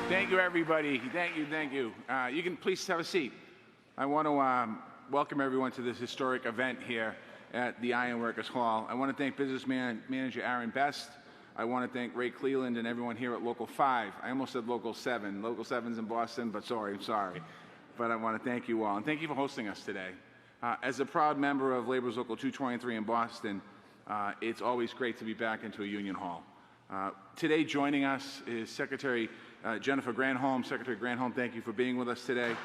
Thank you, everybody. Thank you, thank you. You can please have a seat. I want to welcome everyone to this historic event here at the Ironworkers Hall. I want to thank Business Manager Aaron Best. I want to thank Ray Cleland and everyone here at Local 5. I almost said Local 7. Local 7's in Boston, but I'm sorry. But I want to thank you all, and thank you for hosting us today. As a proud member of Labor's Local 223 in Boston, it's always great to be back into a union hall. Today joining us is Secretary Jennifer Granholm. Secretary Granholm, thank you for being with us today.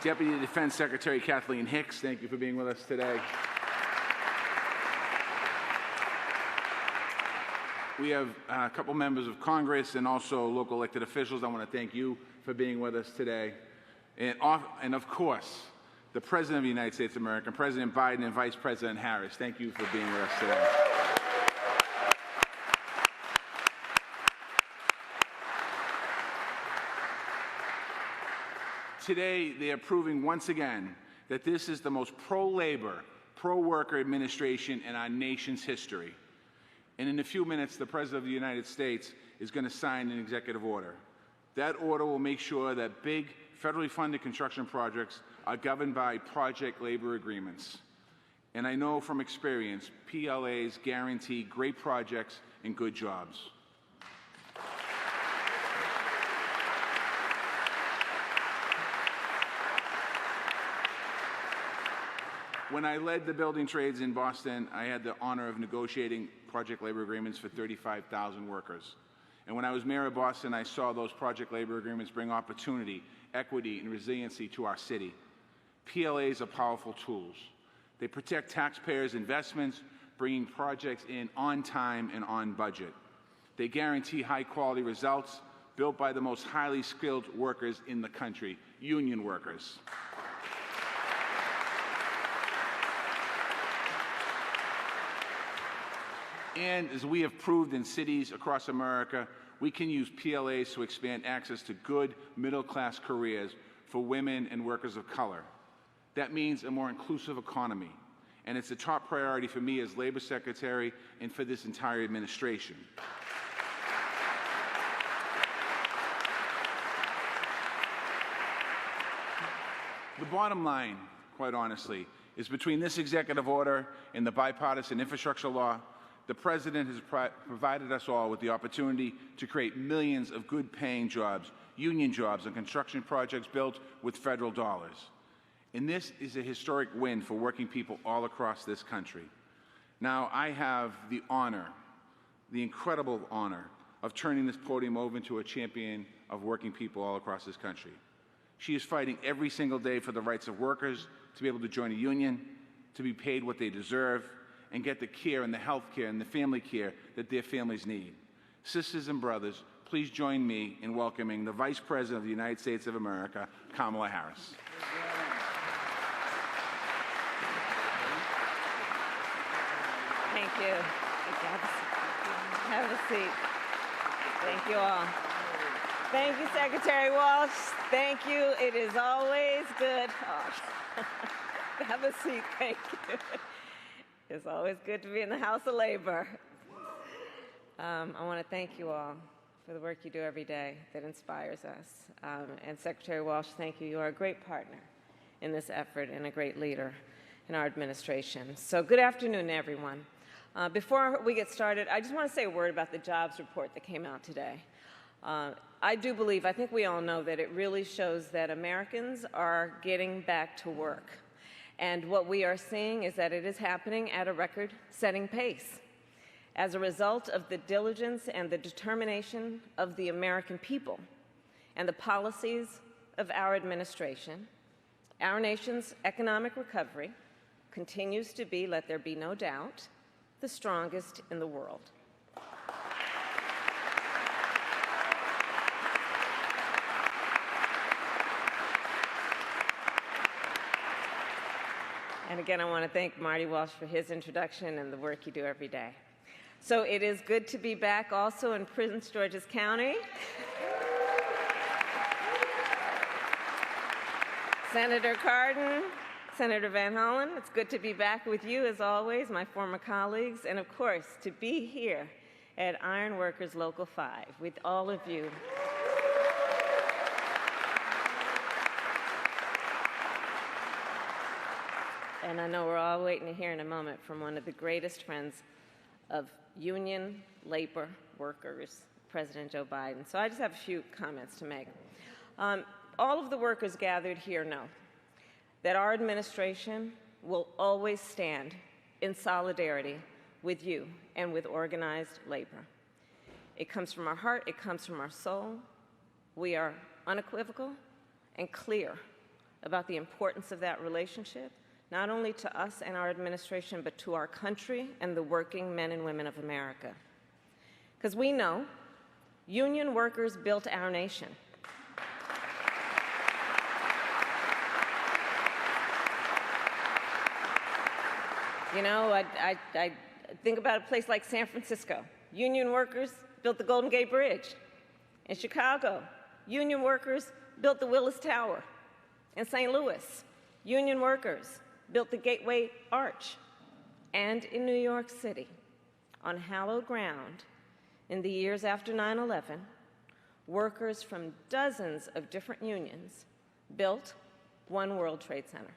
Deputy Defense Secretary Kathleen Hicks, thank you for being with us today. We have a couple members of Congress and also local elected officials. I want to thank you for being with us today. And of course, the President of the United States of America, President Biden, and Vice President Harris, thank you for being with us today. Today, they are proving once again that this is the most pro-labor, pro-worker administration in our nation's history. And in a few minutes, the President of the United States is going to sign an executive order. That order will make sure that big, federally funded construction projects are governed by project labor agreements. And I know from experience, PLAs guarantee great projects and good jobs. When I led the building trades in Boston, I had the honor of negotiating project labor agreements for 35,000 workers. And when I was mayor of Boston, I saw those project labor agreements bring opportunity, equity, and resiliency to our city. PLAs are powerful tools. They protect taxpayers' investments, bringing projects in on time and on budget. They guarantee high-quality results built by the most highly skilled workers in the country, union workers. And as we have proved in cities across America, we can use PLAs to expand access to good middle-class careers for women and workers of color. That means a more inclusive economy, and it's a top priority for me as Labor Secretary and for this entire administration. The bottom line, quite honestly, is between this executive order and the bipartisan infrastructure law, the President has provided us all with the opportunity to create millions of good-paying jobs, union jobs, and construction projects built with federal dollars. And this is a historic win for working people all across this country. Now, I have the honor, the incredible honor, of turning this podium over to a champion of working people all across this country. She is fighting every single day for the rights of workers to be able to join a union, to be paid what they deserve, and get the care and the health care and the family care that their families need. Sisters and brothers, please join me in welcoming the Vice President of the United States of America, Kamala Harris. Thank you. Have a seat. Thank you all. Thank you, Secretary Walsh. Thank you. It is always good. Oh. Have a seat. Thank you. It's always good to be in the House of Labor. I want to thank you all for the work you do every day that inspires us. And Secretary Walsh, thank you. You are a great partner in this effort and a great leader in our administration. So good afternoon, everyone. Before we get started, I just want to say a word about the jobs report that came out today. I do believe, I think we all know that it really shows that Americans are getting back to work. And what we are seeing is that it is happening at a record-setting pace. As a result of the diligence and the determination of the American people and the policies of our administration, our nation's economic recovery continues to be, let there be no doubt, the strongest in the world. And again, I want to thank Marty Walsh for his introduction and the work you do every day. So it is good to be back also in Prince George's County. Senator Cardin, Senator Van Hollen, it's good to be back with you as always, my former colleagues, and of course, to be here at Iron Workers Local 5 with all of you. And I know we're all waiting to hear in a moment from one of the greatest friends of union labor workers, President Joe Biden. So I just have a few comments to make. All of the workers gathered here know that our administration will always stand in solidarity with you and with organized labor. It comes from our heart, it comes from our soul. We are unequivocal and clear about the importance of that relationship, not only to us and our administration, but to our country and the working men and women of America. Because we know union workers built our nation. You know, I think about a place like San Francisco. Union workers built the Golden Gate Bridge. In Chicago, union workers built the Willis Tower. In St. Louis, union workers built the Gateway Arch. And in New York City, on hallowed ground, in the years after 9/11, workers from dozens of different unions built One World Trade Center.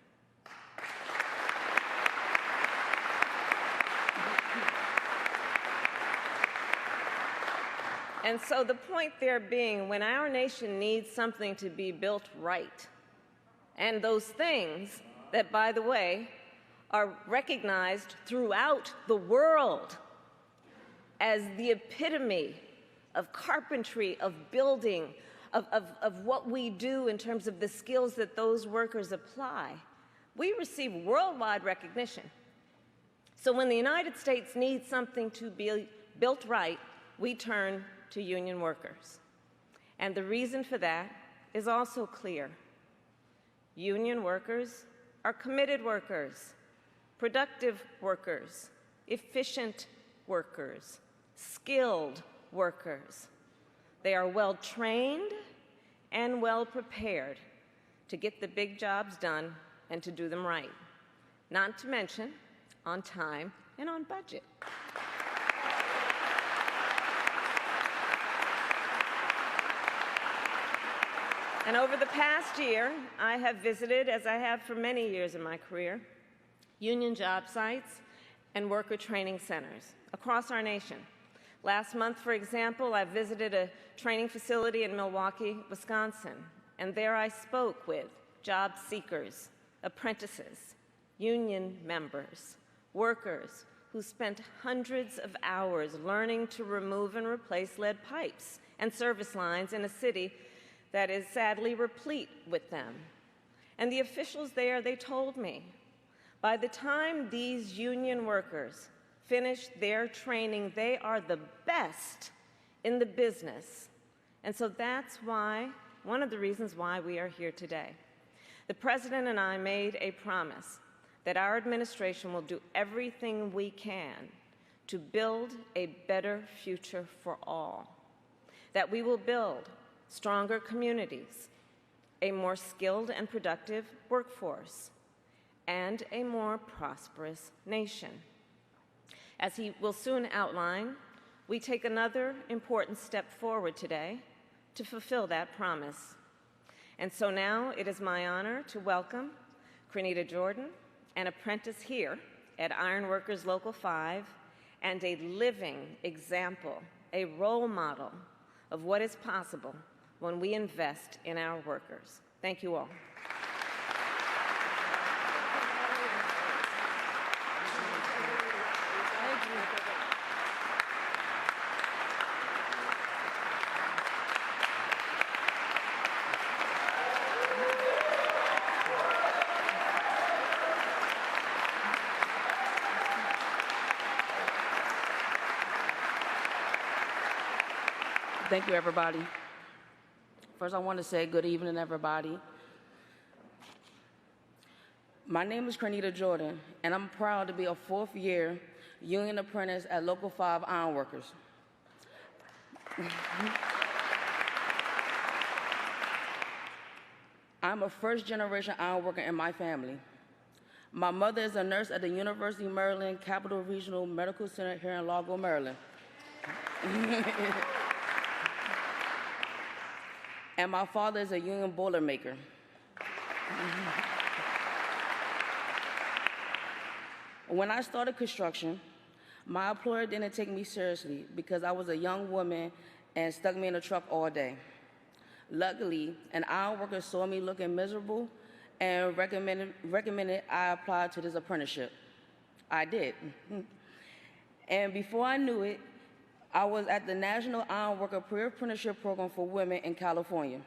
And so the point there being, when our nation needs something to be built right, and those things that, by the way, are recognized throughout the world as the epitome of carpentry, of building, of what we do in terms of the skills that those workers apply, we receive worldwide recognition. So when the United States needs something to be built right, we turn to union workers. And the reason for that is also clear. Union workers are committed workers, productive workers, efficient workers, skilled workers. They are well-trained and well-prepared to get the big jobs done and to do them right, not to mention on time and on budget. And over the past year, I have visited, as I have for many years in my career, union job sites and worker training centers across our nation. Last month, for example, I visited a training facility in Milwaukee, Wisconsin, and there I spoke with job seekers, apprentices, union members, workers who spent hundreds of hours learning to remove and replace lead pipes and service lines in a city that is sadly replete with them. And the officials there, they told me, by the time these union workers finish their training, they are the best in the business. And so that's why, one of the reasons why we are here today. The President and I made a promise that our administration will do everything we can to build a better future for all, that we will build stronger communities, a more skilled and productive workforce, and a more prosperous nation. As he will soon outline, we take another important step forward today to fulfill that promise. And so now it is my honor to welcome Crenita Jordan, an apprentice here at Iron Workers Local 5, and a living example, a role model of what is possible when we invest in our workers. Thank you all. Thank you, everybody. First, I want to say good evening, everybody. My name is Crenita Jordan, and I'm proud to be a fourth-year union apprentice at Local 5 Iron Workers. I'm a first-generation iron worker in my family. My mother is a nurse at the University of Maryland Capital Regional Medical Center here in Largo, Maryland. And my father is a union boiler maker. When I started construction, my employer didn't take me seriously because I was a young woman and stuck me in a truck all day. Luckily, an iron worker saw me looking miserable and recommended I apply to this apprenticeship. I did. And before I knew it, I was at the National Iron Worker Pre-Apprenticeship Program for Women in California.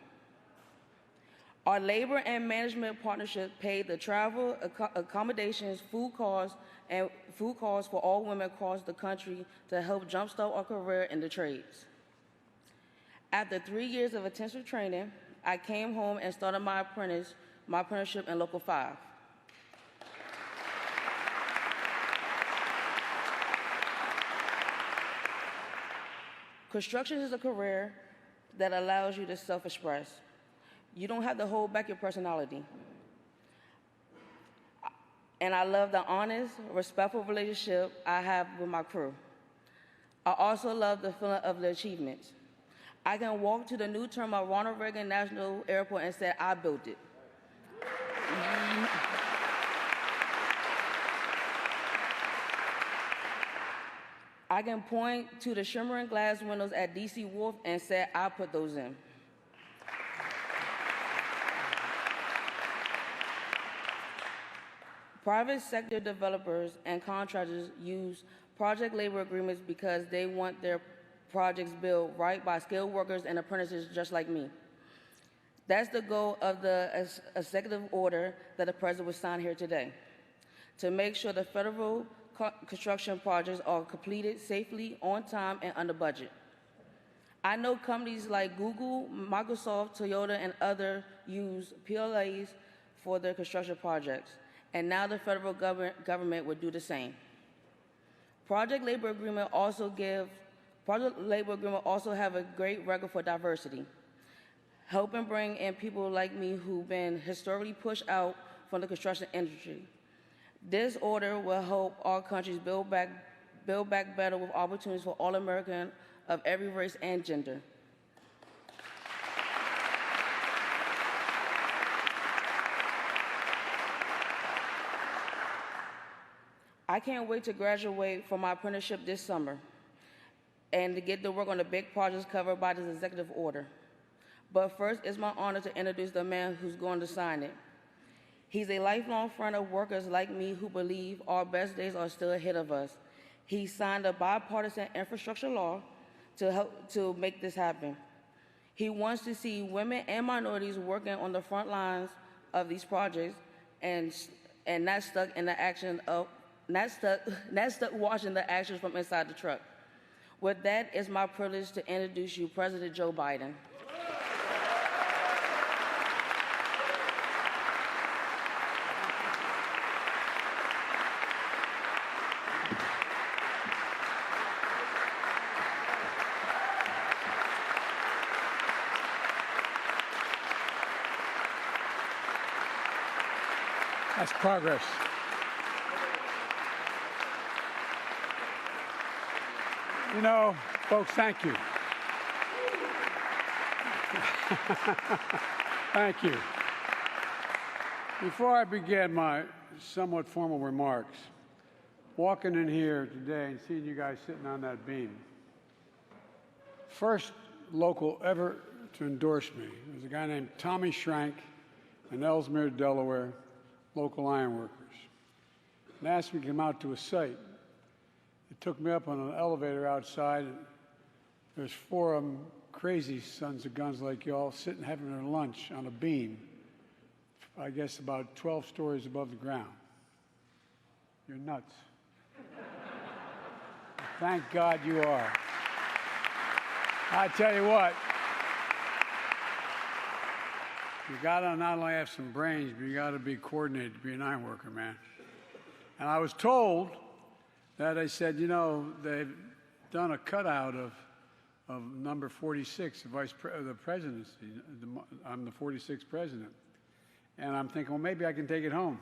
Our labor and management partnership paid the travel, accommodations, food costs for all women across the country to help jumpstart our career in the trades. After 3 years of intensive training, I came home and started my apprenticeship in Local 5. Construction is a career that allows you to self-express. You don't have to hold back your personality. And I love the honest, respectful relationship I have with my crew. I also love the feeling of the achievements. I can walk to the new terminal at Ronald Reagan National Airport and say, I built it. I can point to the shimmering glass windows at DC Wharf and say, I put those in. Private sector developers and contractors use project labor agreements because they want their projects built right by skilled workers and apprentices just like me. That's the goal of the executive order that the President will sign here today, to make sure the federal construction projects are completed safely, on time, and under budget. I know companies like Google, Microsoft, Toyota, and others use PLAs for their construction projects, and now the federal government would do the same. Project labor agreement also have a great record for diversity, helping bring in people like me who've been historically pushed out from the construction industry. This order will help our countries build back better with opportunities for all Americans of every race and gender. I can't wait to graduate from my apprenticeship this summer and to get to work on the big projects covered by this executive order. But first, it's my honor to introduce the man who's going to sign it. He's a lifelong friend of workers like me who believe our best days are still ahead of us. He signed a bipartisan infrastructure law to make this happen. He wants to see women and minorities working on the front lines of these projects and not stuck in the action of not stuck watching the actions from inside the truck. With that, it's my privilege to introduce you President Joe Biden. That's progress. You know, folks, thank you. Thank you. Before I begin my somewhat formal remarks, walking in here today and seeing you guys sitting on that beam, first local ever to endorse me was a guy named Tommy Schrank in Ellesmere, Delaware, local iron workers, and asked me to come out to a site. It took me up on an elevator outside, and there's 4 of them crazy sons of guns like y'all sitting having their lunch on a beam, I guess about 12 stories above the ground. You're nuts. Thank God you are. I tell you what, you gotta not only have some brains, but you gotta be coordinated to be an iron worker, man. And I was told that I said, you know, they've done a cutout of number 46, the presidency. I'm the 46th president. And I'm thinking, well, maybe I can take it home.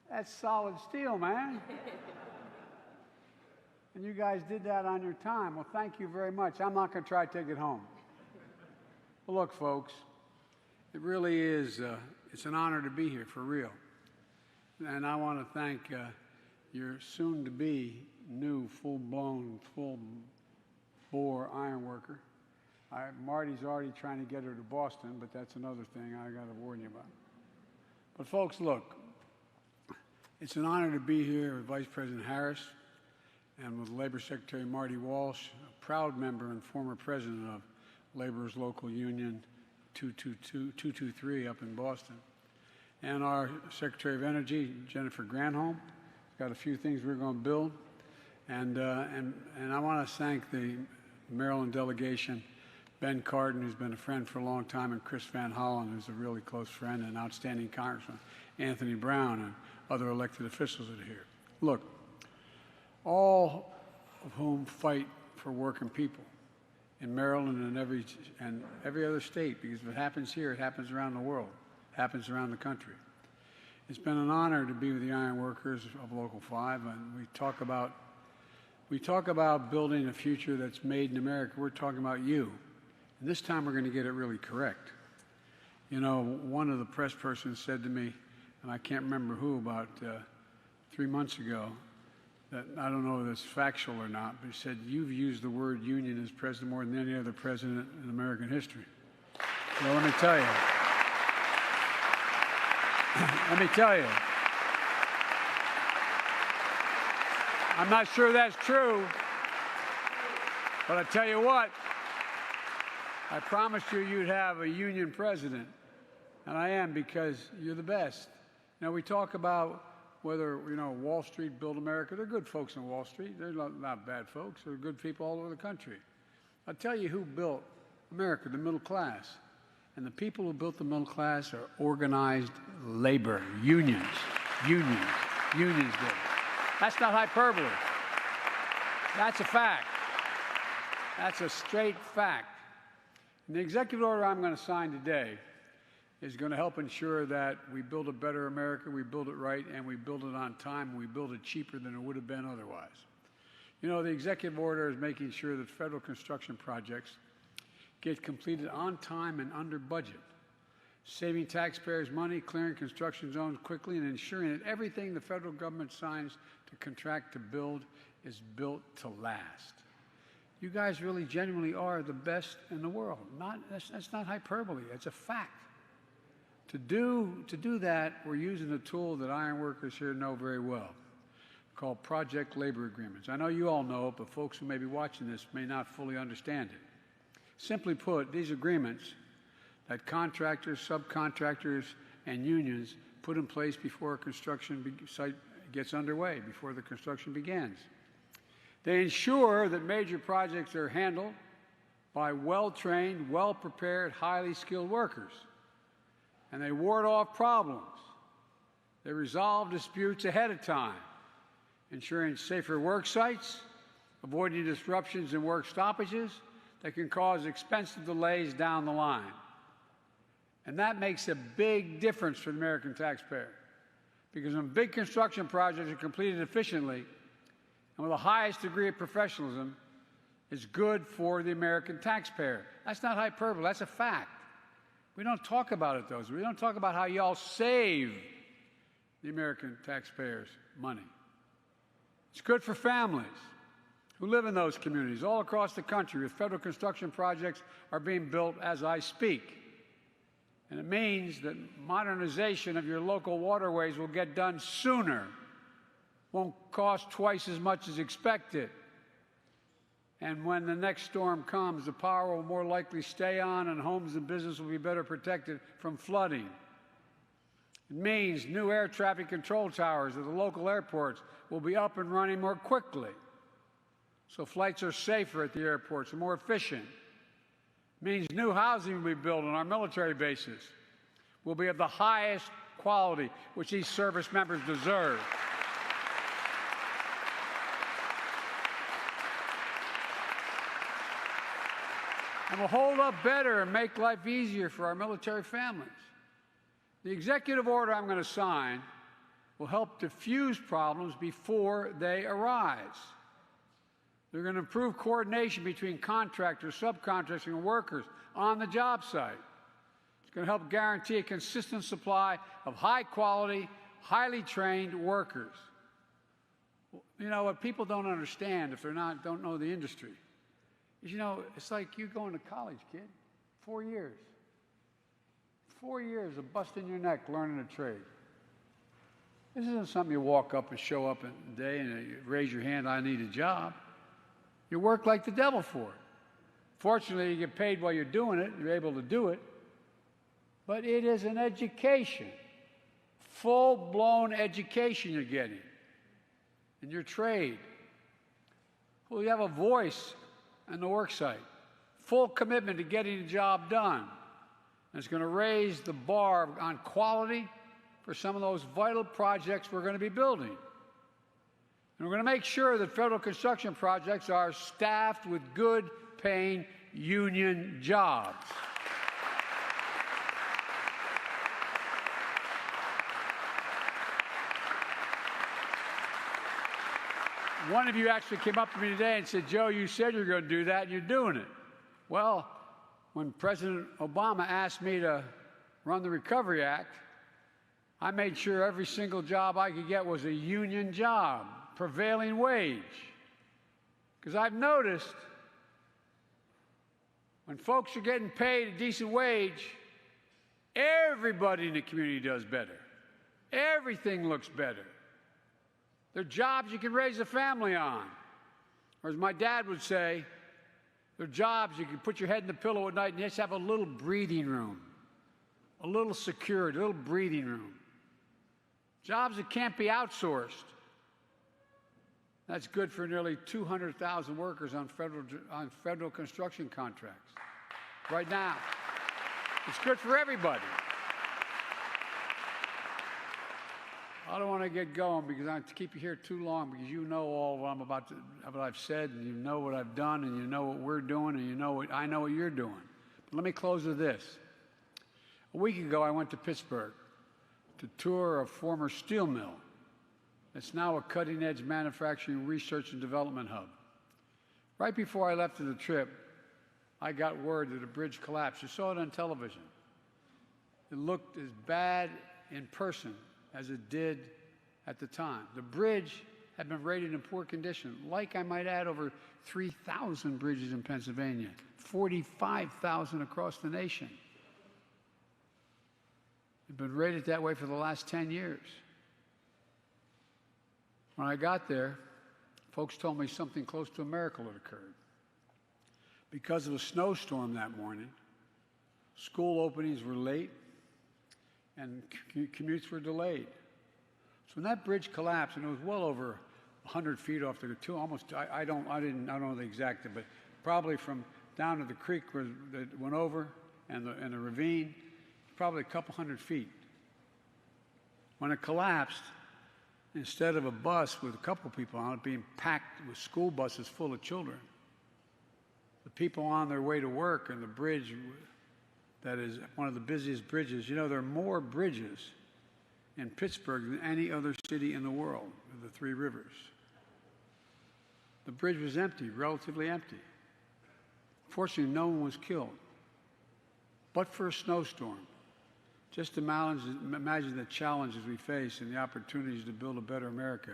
That's solid steel, man. And you guys did that on your time. Well, thank you very much. I'm not going to try to take it home. Well, look, folks, it really is, it's an honor to be here, for real. And I want to thank your soon-to-be new, full-blown, full-bore ironworker. Marty's already trying to get her to Boston, but that's another thing I got to warn you about. But folks, look, it's an honor to be here with Vice President Harris and with Labor Secretary Marty Walsh, a proud member and former president of Labor's local union 223 up in Boston, and our Secretary of Energy, Jennifer Granholm. Got a few things we're going to build, and I want to thank the Maryland delegation, Ben Cardin, who's been a friend for a long time, and Chris Van Hollen, who's a really close friend and outstanding congressman, Anthony Brown, and other elected officials that are here. Look, all of whom fight for working people in Maryland and every other state, because if it happens here, it happens around the world, it happens around the country. It's been an honor to be with the iron workers of Local 5, and we talk about building a future that's made in America. We're talking about you. And this time we're going to get it really correct. You know, one of the press persons said to me, and I can't remember who, about 3 months ago, that I don't know if it's factual or not, but he said, you've used the word union as president more than any other president in American history. Well, let me tell you. I'm not sure that's true, but I tell you what, I promised you you'd have a union president, and I am, because you're the best. Now, we talk about whether, you know, Wall Street built America. They're good folks in Wall Street. They're not bad folks. They're good people all over the country. I'll tell you who built America, the middle class. And the people who built the middle class are organized labor, unions did. That's not hyperbole. That's a fact. That's a straight fact. And the executive order I'm going to sign today is going to help ensure that we build a better America, we build it right, and we build it on time, and we build it cheaper than it would have been otherwise. You know, the executive order is making sure that federal construction projects get completed on time and under budget, saving taxpayers money, clearing construction zones quickly, and ensuring that everything the federal government signs to contract to build is built to last. You guys really genuinely are the best in the world. That's not hyperbole, it's a fact. To do that, we're using a tool that iron workers here know very well, called project labor agreements. I know you all know it, but folks who may be watching this may not fully understand it. Simply put, these agreements that contractors, subcontractors, and unions put in place before a construction site gets underway, before the construction begins. They ensure that major projects are handled by well-trained, well-prepared, highly skilled workers. And they ward off problems. They resolve disputes ahead of time, ensuring safer work sites, avoiding disruptions and work stoppages that can cause expensive delays down the line. And that makes a big difference for the American taxpayer, because when big construction projects are completed efficiently and with the highest degree of professionalism, it's good for the American taxpayer. That's not hyperbole, that's a fact. We don't talk about it, though. We don't talk about how y'all save the American taxpayers money. It's good for families who live in those communities all across the country, where federal construction projects are being built as I speak. And it means that modernization of your local waterways will get done sooner, won't cost twice as much as expected. And when the next storm comes, the power will more likely stay on and homes and businesses will be better protected from flooding. It means new air traffic control towers at the local airports will be up and running more quickly, so flights are safer at the airports and more efficient. It means new housing will be built on our military bases will be of the highest quality, which these service members deserve. and will hold up better and make life easier for our military families. The executive order I'm going to sign will help diffuse problems before they arise. They're going to improve coordination between contractors, subcontractors, and workers on the job site. It's going to help guarantee a consistent supply of high-quality, highly trained workers. You know, what people don't understand if don't know the industry is, you know, it's like you going to college, kid. 4 years. 4 years of busting your neck learning a trade. This isn't something you walk up and show up a day and you raise your hand, I need a job. You work like the devil for it. Fortunately, you get paid while you're doing it. You're able to do it. But it is an education, full-blown education you're getting in your trade. Well, you have a voice on the work site, full commitment to getting the job done. And it's going to raise the bar on quality for some of those vital projects we're going to be building. And we're going to make sure that federal construction projects are staffed with good-paying union jobs. One of you actually came up to me today and said, Joe, you said you were going to do that, and you're doing it. Well, when President Obama asked me to run the Recovery Act, I made sure every single job I could get was a union job, prevailing wage. Because I've noticed when folks are getting paid a decent wage, everybody in the community does better. Everything looks better. They're jobs you can raise a family on. Or as my dad would say, they're jobs you can put your head in the pillow at night and just have a little breathing room, a little security, a little breathing room. Jobs that can't be outsourced. That's good for nearly 200,000 workers on federal construction contracts right now. It's good for everybody. I don't want to get going because I have to keep you here too long, because you know all what I've said, and you know what I've done, and you know what we're doing, and you know what I know what you're doing. But let me close with this. A week ago, I went to Pittsburgh to tour a former steel mill. It's now a cutting-edge manufacturing research and development hub. Right before I left for the trip, I got word that a bridge collapsed. You saw it on television. It looked as bad in person as it did at the time. The bridge had been rated in poor condition, like I might add over 3,000 bridges in Pennsylvania, 45,000 across the nation. It's been rated that way for the last 10 years. When I got there, folks told me something close to a miracle had occurred. Because of a snowstorm that morning, school openings were late and commutes were delayed. So when that bridge collapsed, and it was well over 100 feet off the almost, I don't know the exact, but probably from down to the creek where it went over and the ravine, probably a couple hundred feet. When it collapsed, instead of a bus with a couple people on it being packed with school buses full of children, the people on their way to work and the bridge that is one of the busiest bridges. You know, there are more bridges in Pittsburgh than any other city in the world, the three rivers. The bridge was empty, relatively empty. Fortunately, no one was killed. But for a snowstorm, just imagine the challenges we face and the opportunities to build a better America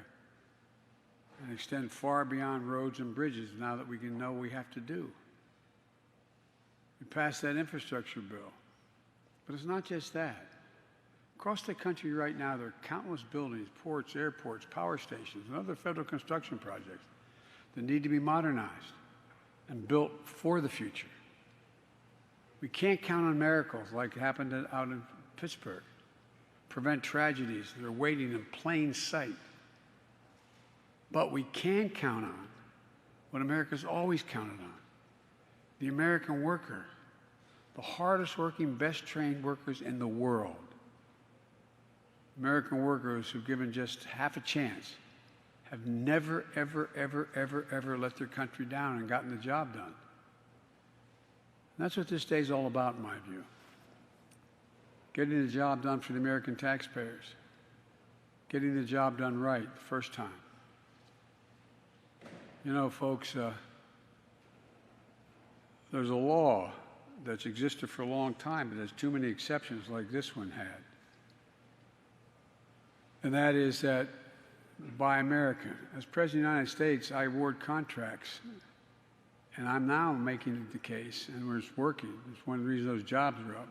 and extend far beyond roads and bridges now that we can know we have to do. We passed that infrastructure bill. But it's not just that. Across the country right now, there are countless buildings, ports, airports, power stations, and other federal construction projects that need to be modernized and built for the future. We can't count on miracles like happened out in Pittsburgh, prevent tragedies that are waiting in plain sight. But we can count on what America's always counted on, the American worker, the hardest working, best trained workers in the world. American workers who've given just half a chance have never, ever, ever, ever, ever let their country down and gotten the job done. That's what this day is all about, in my view. Getting the job done for the American taxpayers. Getting the job done right the first time. You know, folks, there's a law that's existed for a long time, but there's too many exceptions like this one had. And that is that Buy American. As President of the United States, I award contracts, and I'm now making it the case, and we're working, it's one of the reasons those jobs are up,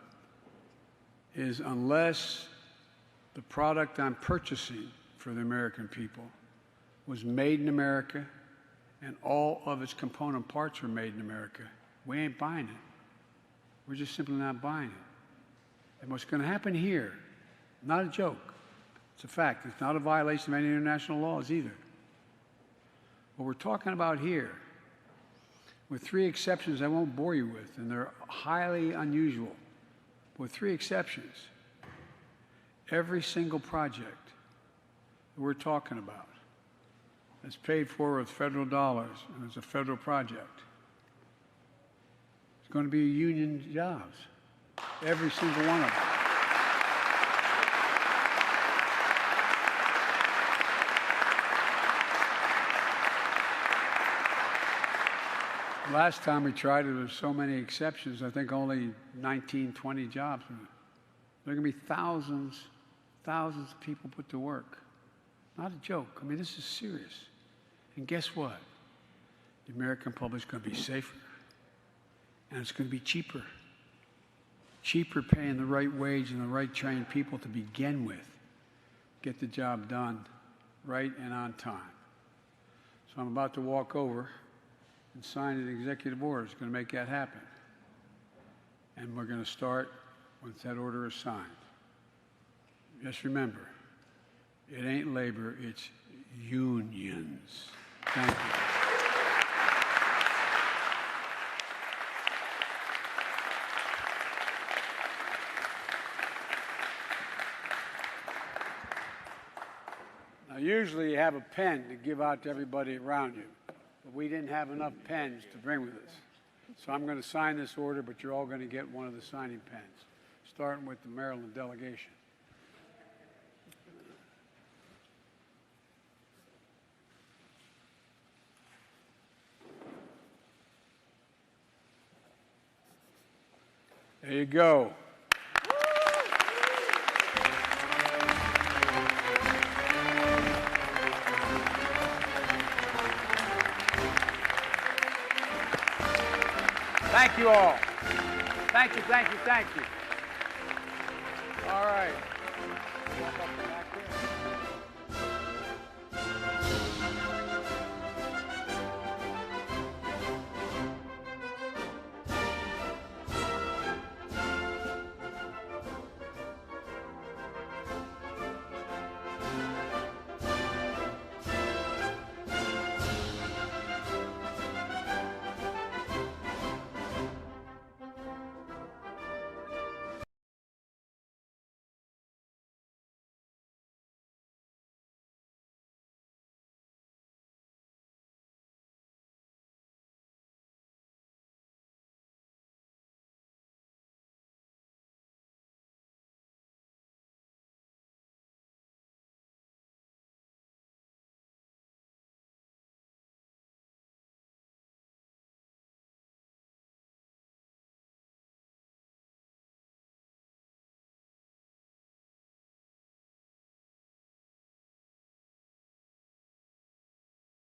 is unless the product I'm purchasing for the American people was made in America and all of its component parts were made in America, we ain't buying it. We're just simply not buying it. And what's going to happen here, not a joke, it's a fact. It's not a violation of any international laws either. What we're talking about here, with three exceptions I won't bore you with, and they're highly unusual, with three exceptions, every single project that we're talking about that's paid for with federal dollars and it's a federal project, it's going to be union jobs, every single one of them. Last time we tried it, there were so many exceptions, I think only 19, 20 jobs. There are going to be thousands of people put to work. Not a joke. I mean, this is serious. And guess what? The American public is going to be safer, and it's going to be cheaper. Cheaper paying the right wage and the right trained people to begin with. Get the job done right and on time. So I'm about to walk over and sign an executive order that's going to make that happen. And we're going to start once that order is signed. Just remember, it ain't labor, it's unions. Thank you. Now, usually you have a pen to give out to everybody around you, but we didn't have enough pens to bring with us. So I'm going to sign this order, but you're all going to get one of the signing pens, starting with the Maryland delegation. There you go. Thank you all. Thank you, thank you, thank you. All right.